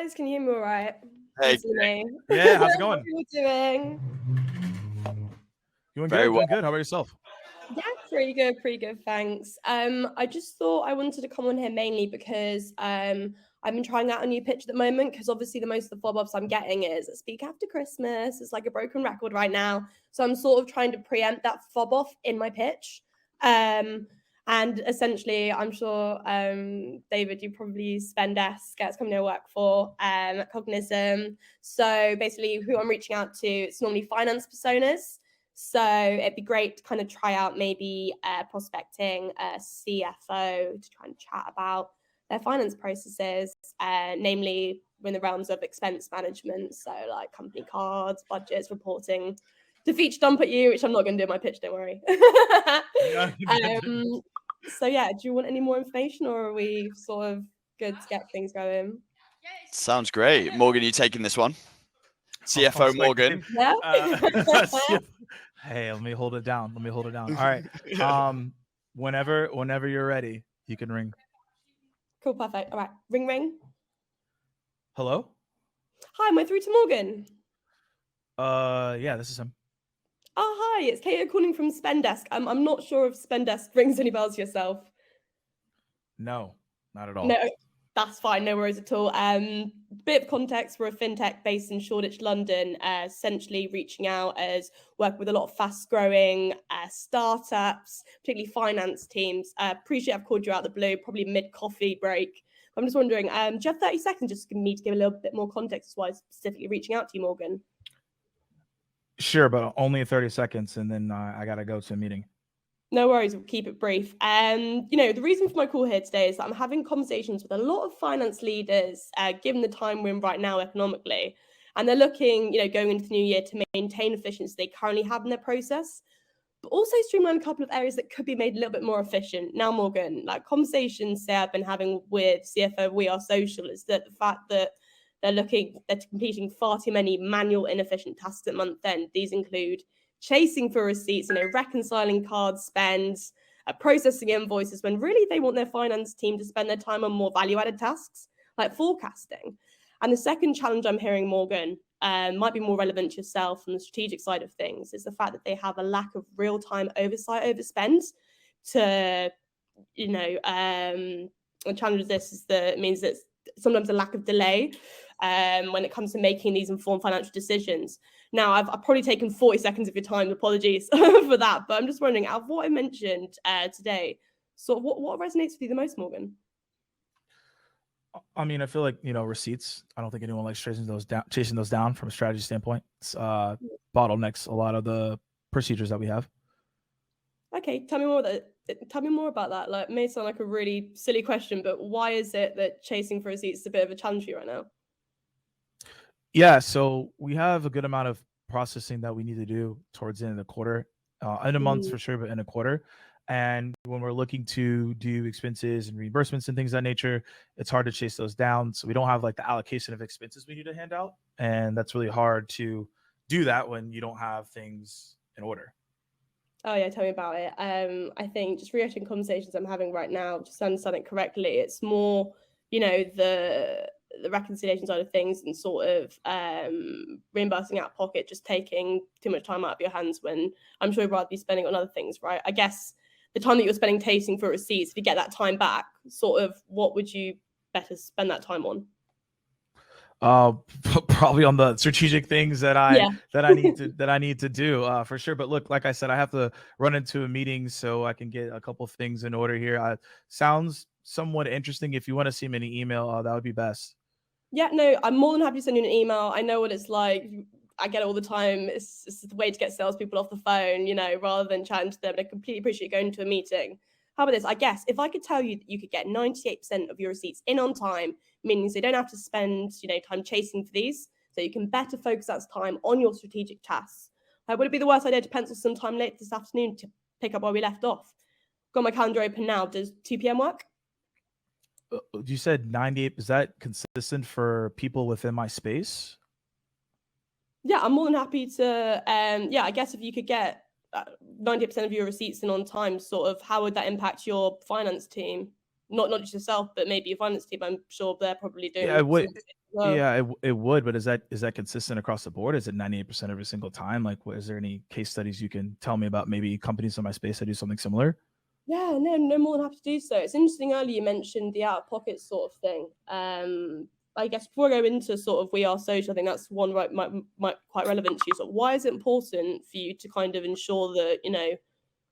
guys, can you hear me all right? Hey, yeah, how's it How are going? you doing? Doing Very good, well. doing good. How about yourself? Yeah, pretty good, thanks. I just thought I wanted to come on here mainly because I've been trying out a new pitch at the moment because obviously the most of the fob-ups I'm getting is speak after Christmas. It's like a broken record right now. So I'm sort of trying to preempt that fob-off in my pitch. And essentially, I'm sure, David, you probably use Spendesk, that's company I work for, at Cognism. So basically who I'm reaching out to, it's normally finance personas. So it'd be great to kind of try out maybe prospecting a CFO to try and chat about their finance processes, namely in the realms of expense management. So like company cards, budgets, reporting, to feature dump at you, which I'm not going to do in my pitch, don't worry. So yeah, do you want any more information or are we sort of good to get things going? Sounds great. Morgan, you taking this one? CFO Morgan. Yeah. Hey, let me hold it down. All right. Whenever you're ready, you can ring. Cool, perfect. All right. Ring, ring. Hello? Hi, am I through to Morgan? Yeah, this is him. Oh, hi, it's Kato calling from Spendesk. I'm not sure if Spendesk rings any bells to yourself. No, not at all. No, that's fine. No worries at all. Bit of context, we're a fintech based in Shoreditch, London, essentially reaching out as work with a lot of fast growing startups, particularly finance teams. Appreciate I've called you out of the blue, probably mid coffee break. I'm just wondering, do you have 30 seconds just for me to give a little bit more context as why I'm specifically reaching out to you, Morgan? Sure, but only 30 seconds, and then I gotta go to a meeting. No worries, we'll keep it brief. The reason for my call here today is that I'm having conversations with a lot of finance leaders, given the time we're in right now economically, and they're looking, going into the new year to maintain efficiency they currently have in their process, but also streamline a couple of areas that could be made a little bit more efficient. Now, Morgan, like conversations say I've been having with CFO We Are Social is that the fact that they're completing far too many manual, inefficient tasks at month end. These include chasing for receipts, reconciling card spends, processing invoices, when really they want their finance team to spend their time on more value-added tasks like forecasting. And the second challenge I'm hearing, Morgan, might be more relevant to yourself from the strategic side of things, is the fact that they have a lack of real-time oversight over spend. The challenge of this is that it means that sometimes a lack of delay when it comes to making these informed financial decisions. Now, I've probably taken 40 seconds of your time. Apologies for that. But I'm just wondering, out of what I mentioned today, so what resonates with you the most, Morgan? I mean, I feel like, receipts. I don't think anyone likes chasing those down from a strategy standpoint. It's bottlenecks a lot of the procedures that we have. Okay, tell me more about that. Like, it may sound like a really silly question, but why is it that chasing for receipts is a bit of a challenge for you right now? Yeah, so we have a good amount of processing that we need to do towards the end of the quarter, in a month for sure, but in a quarter. And when we're looking to do expenses and reimbursements and things of that nature, it's hard to chase those down. So we don't have like the allocation of expenses we need to hand out. And that's really hard to do that when you don't have things in order. Oh yeah, tell me about it. I think just reiterating conversations I'm having right now, just to understand it correctly, it's more, the reconciliation side of things and sort of reimbursing out of pocket, just taking too much time out of your hands when I'm sure you'd rather be spending on other things, right? I guess the time that you're spending tasting for receipts, if you get that time back, sort of what would you better spend that time on? Probably on the strategic things that I need to do for sure. But look, like I said, I have to run into a meeting so I can get a couple things in order here. Sounds somewhat interesting. If you want to see me in an email, that would be best. Yeah, no, I'm more than happy to send you an email. I know what it's like. I get it all the time. It's the way to get salespeople off the phone, rather than chatting to them. I completely appreciate going to a meeting. How about this? I guess if I could tell you that you could get 98% of your receipts in on time, meaning you don't have to spend, time chasing for these, so you can better focus that time on your strategic tasks. Would it be the worst idea to pencil some time later this afternoon to pick up where we left off? Got my calendar open now. Does 2 p.m. work? You said 98. Is that consistent for people within my space? Yeah, I'm more than happy to. I guess if you could get 90% of your receipts in on time, sort of, how would that impact your finance team? Not just yourself, but maybe your finance team. I'm sure they're probably doing. Yeah, Well, Yeah, it would, but is that consistent across the board? Is it 98% every single time? Like, is there any case studies you can tell me about maybe companies in my space that do something similar? yeah, no more than happy to do so. It's interesting earlier you mentioned the out of pocket sort of thing. I guess before I go into sort of We Are Social, I think that's one might quite relevant to you. So why is it important for you to kind of ensure that, you know,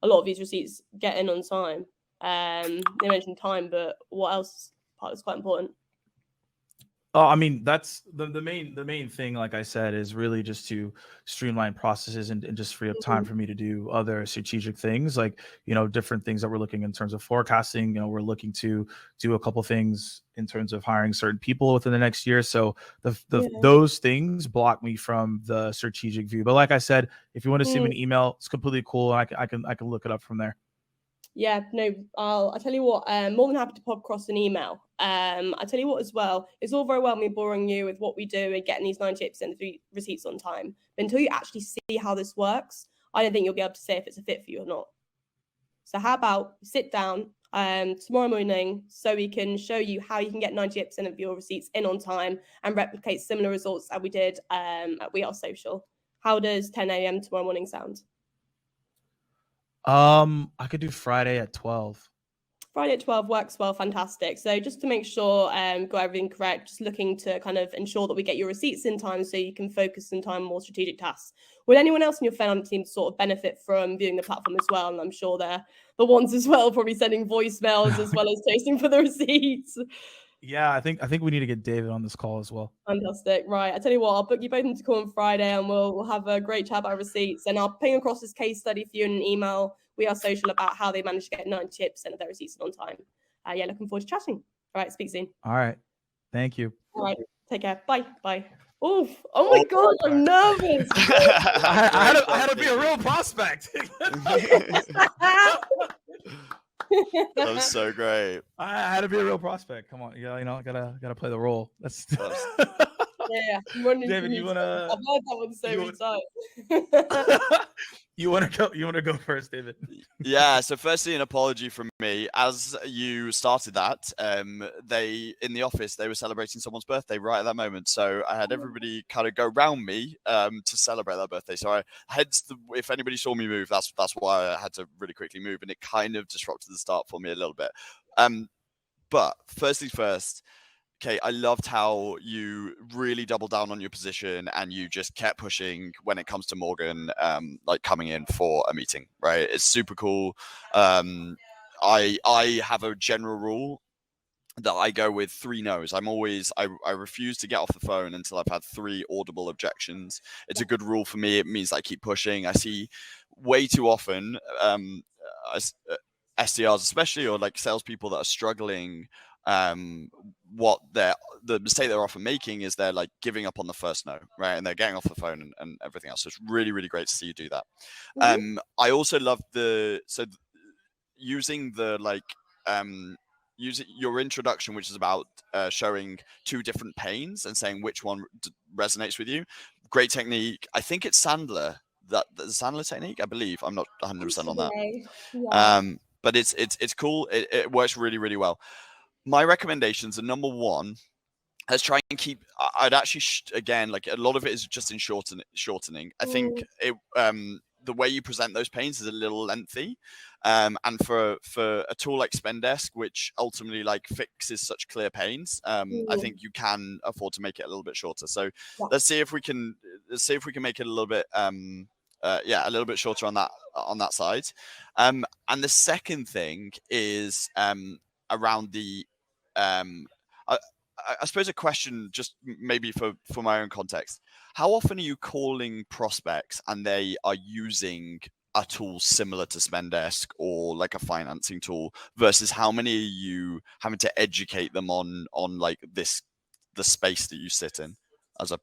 a lot of these receipts get in on time? They mentioned time, but what else part is quite important? Oh, I mean, that's the main thing, like I said, is really just to streamline processes and just free up time Mhm. for me to do other strategic things, like, different things that we're looking in terms of forecasting. We're looking to do a couple things in terms of hiring certain people within the next year. So Yeah. those things block me from the strategic view. But like I said, if you want to send me Mm. an email, it's completely cool. And I can look it up from there. Yeah, no, I'll tell you what, more than happy to pop across an email. I tell you what as well, it's all very well me boring you with what we do and getting these 98% of the receipts on time. But until you actually see how this works, I don't think you'll be able to say if it's a fit for you or not. So how about you sit down tomorrow morning so we can show you how you can get 98% of your receipts in on time and replicate similar results that we did at We Are Social. How does 10 a.m. tomorrow morning sound? I could do Friday at 12. Friday at 12 works well, fantastic. So just to make sure got everything correct, just looking to kind of ensure that we get your receipts in time so you can focus in time on more strategic tasks. Would anyone else in your family team sort of benefit from viewing the platform as well? And I'm sure they're the ones as well, probably sending voicemails as well as chasing for the receipts. Yeah, I think we need to get David on this call as well. Fantastic. Right. I tell you what, I'll book you both into call on Friday and we'll have a great chat about receipts. And I'll ping across this case study for you in an email. We Are Social about how they managed to get 98% of their receipts on time. Yeah, looking forward to chatting. All right, speak soon. All right. Thank you. All right, take care. Bye. Bye. Oof. Oh my God, All I'm right. nervous. I had to be a real prospect. That was so great. I had to be a real prospect. Come on, I gotta play the role. That's Yeah. David. You wanna? I've heard that one so you many wanna- times. You wanna go? You wanna go first, David? Yeah, so firstly, an apology from me. As you started that, they in the office they were celebrating someone's birthday right at that moment. So I had everybody kind of go round me to celebrate their birthday. So if anybody saw me move, that's why I had to really quickly move, and it kind of disrupted the start for me a little bit. But firstly first, okay, I loved how you really doubled down on your position and you just kept pushing when it comes to Morgan, like coming in for a meeting, right? It's super cool. I have a general rule that I go with 3 no's. I refuse to get off the phone until I've had 3 audible objections. It's a good rule for me. It means I keep pushing. I see way too often SDRs especially, or like salespeople that are struggling, the mistake they're often making is they're like giving up on the first no, right? And they're getting off the phone and everything else. So it's really, really great to see you do that. I also love using the using your introduction, which is about showing 2 different pains and saying which one resonates with you. Great technique. I think it's Sandler, the Sandler technique, I believe. I'm not 100% on that. Yeah. But it's cool. It works really, really well. My recommendations are, number 1, let's try and keep. I'd actually again, like, a lot of it is just in shortening. I think the way you present those pains is a little lengthy, and for a tool like Spendesk, which ultimately like fixes such clear pains, I think you can afford to make it a little bit shorter. So let's see if we can make it a little bit a little bit shorter on that side. And the second thing is around the I suppose a question, just maybe for my own context. How often are you calling prospects and they are using a tool similar to Spendesk or like a financing tool, versus how many are you having to educate them on like the space that you sit in as a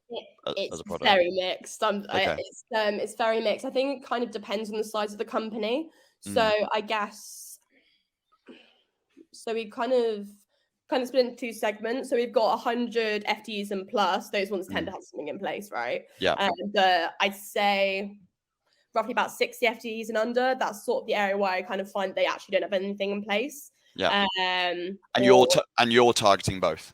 product? Very mixed. Okay. It's very mixed. I think it kind of depends on the size of the company. So I guess we kind of split into 2 segments. So we've got 100 FTEs and plus. Those ones tend to have something in place, right? Yeah. And I'd say roughly about 60 FTEs and under. That's sort of the area where I kind of find they actually don't have anything in place. Yeah. And you're targeting both.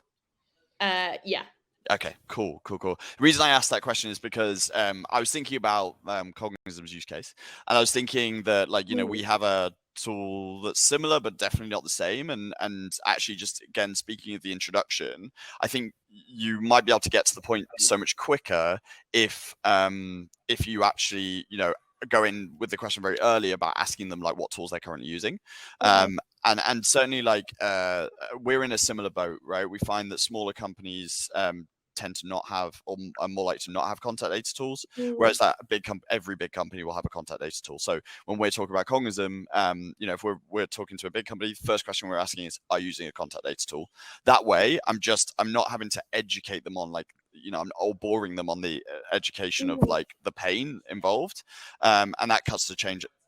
Yeah. Okay, cool. The reason I asked that question is because I was thinking about Cognism's use case, and I was thinking that, like, we have a tool that's similar but definitely not the same, and actually, just again, speaking of the introduction, I think you might be able to get to the point so much quicker if you actually go in with the question very early about asking them like what tools they're currently using. And certainly, like, we're in a similar boat, right? We find that smaller companies tend to not have, or are more likely to not have, contact data tools, whereas that every big company will have a contact data tool. So when we're talking about Cognism, if we're talking to a big company, the first question we're asking is, are you using a contact data tool? That way, I'm not having to educate them on, like, I'm all boring them on the education of like the pain involved, and that cuts the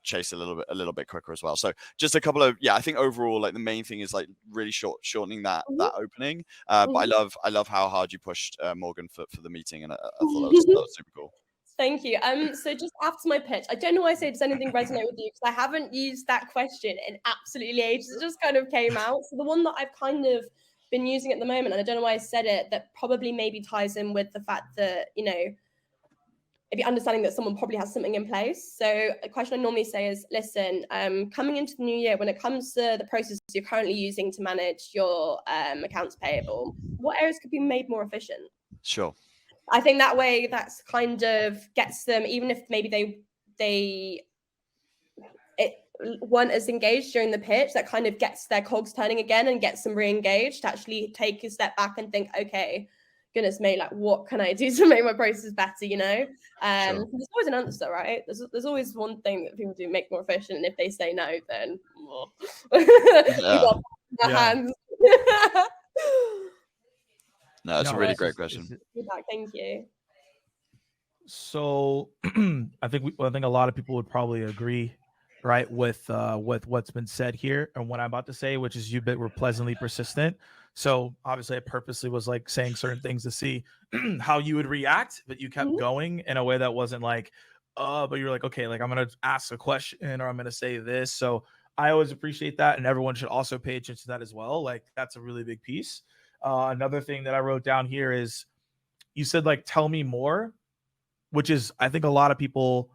chase a little bit quicker as well. So just a couple of, I think overall, like, the main thing is like really shortening that opening. But I love how hard you pushed Morgan for the meeting, and I thought that was super cool. Thank you. So just after my pitch, I don't know why I say, does anything resonate with you? Because I haven't used that question in absolutely ages. It just kind of came out. So the one that I've kind of been using at the moment, and I don't know why I said it, that probably maybe ties in with the fact that, if you're understanding that someone probably has something in place. So a question I normally say is, listen, coming into the new year, when it comes to the processes you're currently using to manage your accounts payable, what areas could be made more efficient? Sure. I think that way, that's kind of gets them, even if maybe they weren't as engaged during the pitch, that kind of gets their cogs turning again and gets them re-engaged to actually take a step back and think, okay, goodness me, like, what can I do to make my process better? Sure. There's always an answer, right? There's always one thing that people do make more efficient, and if they say no, then we got our hands. No, it's a really great question. Thank you. So I think a lot of people would probably agree, right, with what's been said here and what I'm about to say, which is were pleasantly persistent. So obviously I purposely was like saying certain things to see how you would react, but you kept going in a way that wasn't like, but you're like, okay, like, I'm going to ask a question or I'm going to say this. So I always appreciate that. And everyone should also pay attention to that as well. Like, that's a really big piece. Another thing that I wrote down here is, you said, like, tell me more, which is, I think a lot of people,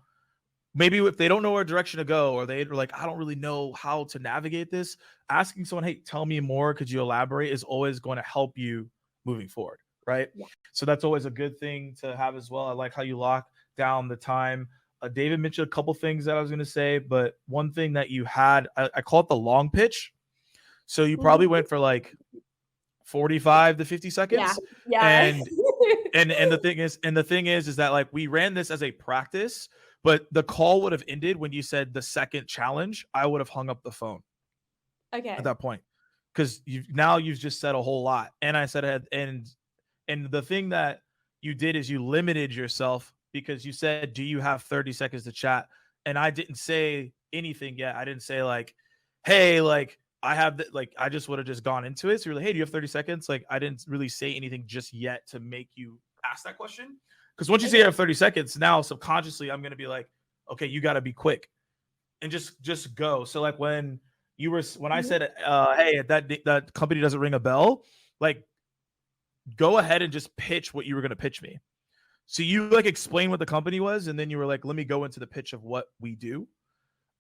maybe if they don't know where direction to go, or they're like, I don't really know how to navigate this, asking someone, hey, tell me more, could you elaborate, is always going to help you moving forward, right? Yeah. So that's always a good thing to have as well. I like how you lock down the time. David mentioned a couple things that I was going to say, but one thing that you had, I call it the long pitch. So you probably went for like 45 to 50 seconds. Yeah. And the thing is that, like, we ran this as a practice, but the call would have ended when you said the second challenge. I would have hung up the phone. Okay. At that point, because you've just said a whole lot, and I said, and the thing that you did is you limited yourself, because you said, do you have 30 seconds to chat? And I didn't say anything yet. I didn't say, like, hey, like, I have I just would have just gone into it. So you're like, hey, do you have 30 seconds? Like, I didn't really say anything just yet to make you ask that question. Because once you say you have 30 seconds, now subconsciously I'm going to be like, okay, you got to be quick and just go. So like when I said, hey, that company doesn't ring a bell, like, go ahead and just pitch what you were going to pitch me. So you like explain what the company was, and then you were like, let me go into the pitch of what we do.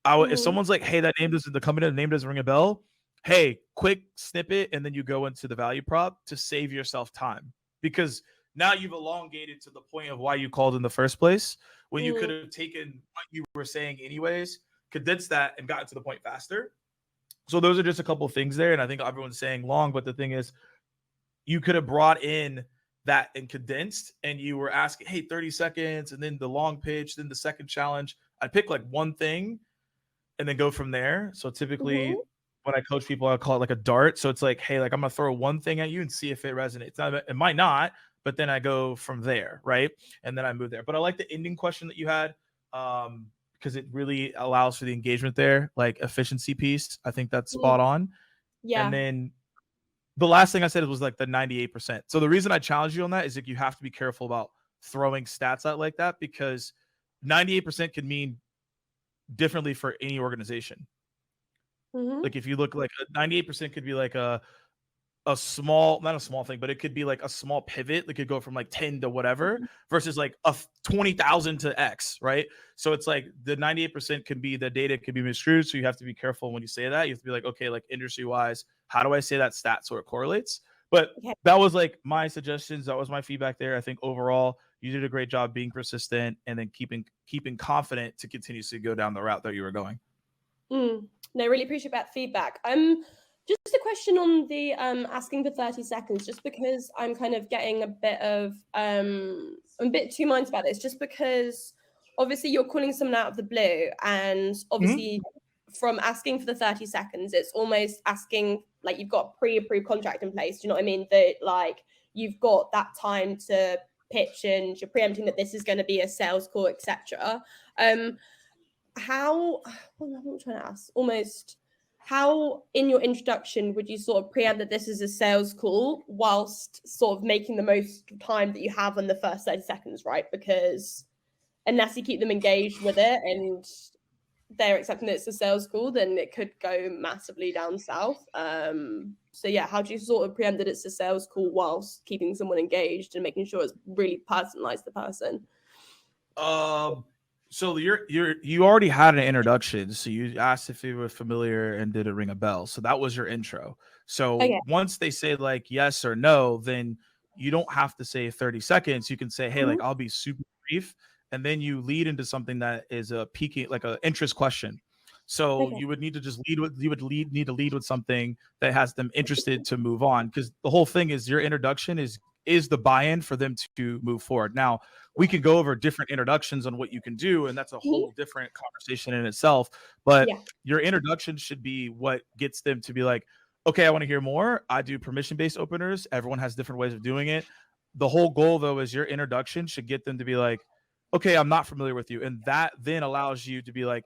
If someone's like, hey, the company name doesn't ring a bell, hey, quick snippet, and then you go into the value prop to save yourself time, because now you've elongated to the point of why you called in the first place, when you could have taken what you were saying anyways, condensed that, and gotten to the point faster. So those are just a couple of things there, and I think everyone's saying long, but the thing is, you could have brought in that and condensed, and you were asking, hey, 30 seconds, and then the long pitch, then the second challenge. I'd pick like one thing and then go from there. So typically when I coach people, I call it like a dart. So it's like, hey, like, I'm going to throw one thing at you and see if it resonates. Now, it might not, but then I go from there, right? And then I move there. But I like the ending question that you had, because it really allows for the engagement there, like efficiency piece. I think that's spot on. Yeah. And then the last thing I said was like the 98%. So the reason I challenge you on that is that you have to be careful about throwing stats out like that, because 98% could mean differently for any organization. Like, if you look, like, 98% could be like a small, not a small thing, but it could be like a small pivot. It could go from like 10 to whatever versus like a 20,000 to X, right? So it's like the 98% can be, the data could be misconstrued. So you have to be careful when you say that. You have to be like, okay, like industry wise, how do I say that stat so it correlates? But that was like my suggestions. That was my feedback there. I think overall you did a great job being persistent and then keeping confident to continuously go down the route that you were going. No, really appreciate that feedback. Just a question on the asking for 30 seconds, just because I'm kind of getting a bit of I'm a bit two minds about this, just because obviously you're calling someone out of the blue, and obviously from asking for the 30 seconds, it's almost asking like you've got a pre-approved contract in place. Do you know what I mean? That like you've got that time to pitch and you're preempting that this is going to be a sales call, etc. How, well, I'm trying to ask, almost how in your introduction would you sort of preempt that this is a sales call whilst sort of making the most time that you have on the first 30 seconds, right? Because unless you keep them engaged with it and they're accepting that it's a sales call, then it could go massively down south. So yeah, how do you sort of preempt that it's a sales call whilst keeping someone engaged and making sure it's really personalized to the person? So you already had an introduction. So you asked if you were familiar and did it ring a bell. So that was your intro. So once they say like yes or no, then you don't have to say 30 seconds. You can say, hey, like I'll be super brief. And then you lead into something that is a peaking, like an interest question. So you would need to just need to lead with something that has them interested to move on. Because the whole thing is your introduction is the buy-in for them to move forward. Now, we can go over different introductions on what you can do, and that's a whole different conversation in itself. But your introduction should be what gets them to be like, okay, I want to hear more. I do permission-based openers. Everyone has different ways of doing it. The whole goal, though, is your introduction should get them to be like, okay, I'm not familiar with you. And that then allows you to be like,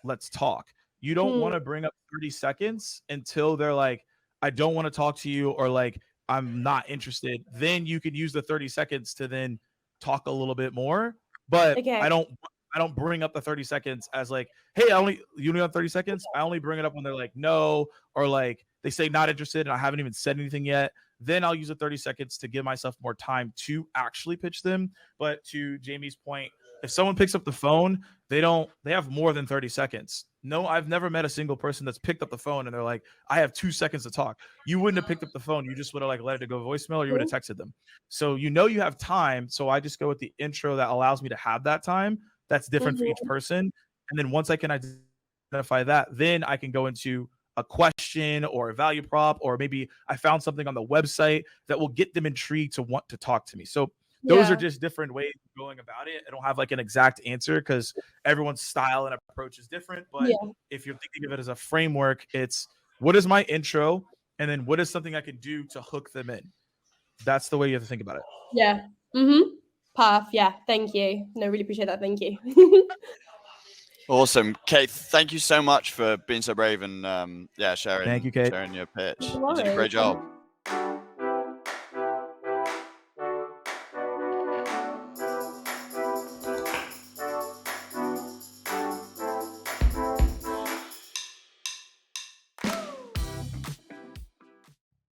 let's talk. You don't want to bring up 30 seconds until they're like, I don't want to talk to you, or like, I'm not interested. Then you could use the 30 seconds to then talk a little bit more. But I don't bring up the 30 seconds as like, hey, you only have 30 seconds. I only bring it up when they're like, no, or like they say not interested and I haven't even said anything yet. Then I'll use the 30 seconds to give myself more time to actually pitch them. But to Jamie's point, if someone picks up the phone, they have more than 30 seconds. No, I've never met a single person that's picked up the phone and they're like, I have 2 seconds to talk. You wouldn't have picked up the phone. You just would have like let it go voicemail, or you would have texted them. So you have time. So I just go with the intro that allows me to have that time. That's different for each person. And then once I can identify that, then I can go into a question or a value prop, or maybe I found something on the website that will get them intrigued to want to talk to me. So those are just different ways of going about it. I don't have like an exact answer because everyone's style and approach is different. But if you're thinking of it as a framework, it's what is my intro? And then what is something I can do to hook them in? That's the way you have to think about it. Yeah. Perf. Yeah. Thank you. No, really appreciate that. Thank you. Awesome. Kate, thank you so much for being so brave and sharing, Thank you, Kate. sharing your pitch. You did a great job.